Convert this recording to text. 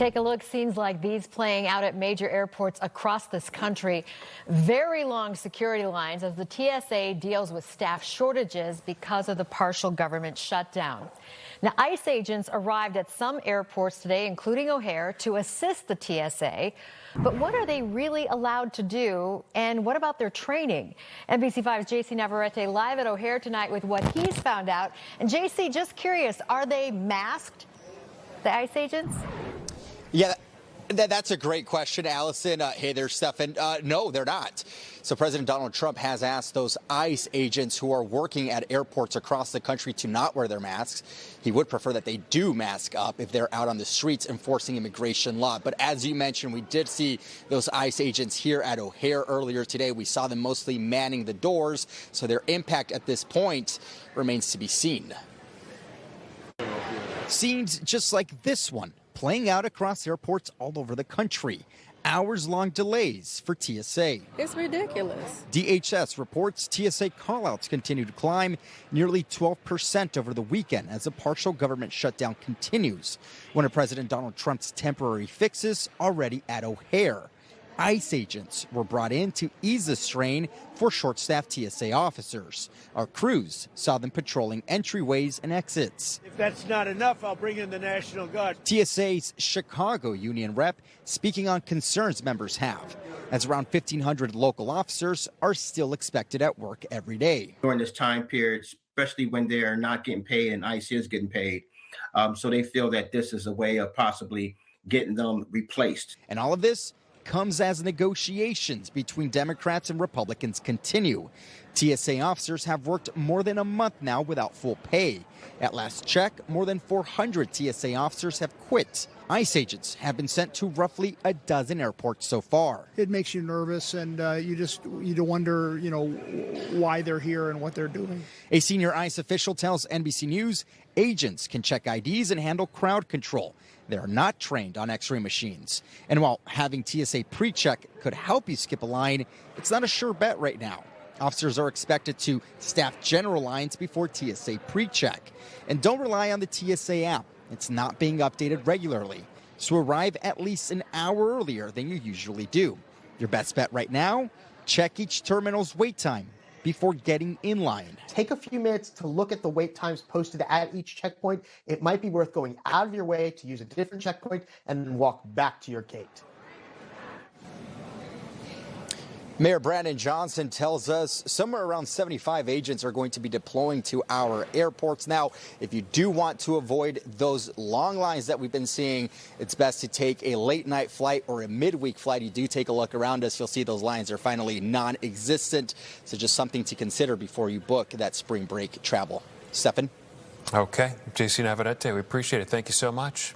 Take a look. Scenes like these playing out at major airports across this country. Very long security lines as the TSA deals with staff shortages because of the partial government shutdown. Now, ICE agents arrived at some airports today, including O'Hare, to assist the TSA. But what are they really allowed to do? And what about their training? NBC5's JC Navarrete live at O'Hare tonight with what he's found out. And JC, just curious, are they masked, the ICE agents? Yeah, that's a great question, Allison. Hey there, Stefan. No, they're not. So President Donald Trump has asked those ICE agents who are working at airports across the country to not wear their masks. He would prefer that they do mask up if they're out on the streets enforcing immigration law. But as you mentioned, we did see those ICE agents here at O'Hare earlier today. We saw them mostly manning the doors, so their impact at this point remains to be seen. Scenes just like this one playing out across airports all over the country. Hours-long delays for TSA. It's ridiculous. DHS reports TSA callouts continue to climb nearly 12% over the weekend as a partial government shutdown continues. One of President Donald Trump's temporary fixes already at O'Hare. ICE agents were brought in to ease the strain for short-staffed TSA officers. Our crews saw them patrolling entryways and exits. If that's not enough, I'll bring in the National Guard. TSA's Chicago union rep speaking on concerns members have, as around 1,500 local officers are still expected at work every day. During this time period, especially when they're not getting paid and ICE is getting paid, so they feel that this is a way of possibly getting them replaced. And all of this comes as negotiations between Democrats and Republicans continue. TSA officers have worked more than a month now without full pay. At last check, more than 400 TSA officers have quit. ICE agents have been sent to roughly a dozen airports so far. It makes you nervous, and you wonder, why they're here and what they're doing. A senior ICE official tells NBC News agents can check IDs and handle crowd control. They are not trained on X-ray machines. And while having TSA pre-check could help you skip a line, it's not a sure bet right now. Officers are expected to staff general lines before TSA pre-check. And don't rely on the TSA app. It's not being updated regularly. So arrive at least an hour earlier than you usually do. Your best bet right now, check each terminal's wait time before getting in line. Take a few minutes to look at the wait times posted at each checkpoint. It might be worth going out of your way to use a different checkpoint and then walk back to your gate. Mayor Brandon Johnson tells us somewhere around 75 agents are going to be deploying to our airports. Now, if you do want to avoid those long lines that we've been seeing, it's best to take a late night flight or a midweek flight. You do take a look around us, you'll see those lines are finally non-existent. So just something to consider before you book that spring break travel. Stefan? Okay. JC Navarrete, we appreciate it. Thank you so much.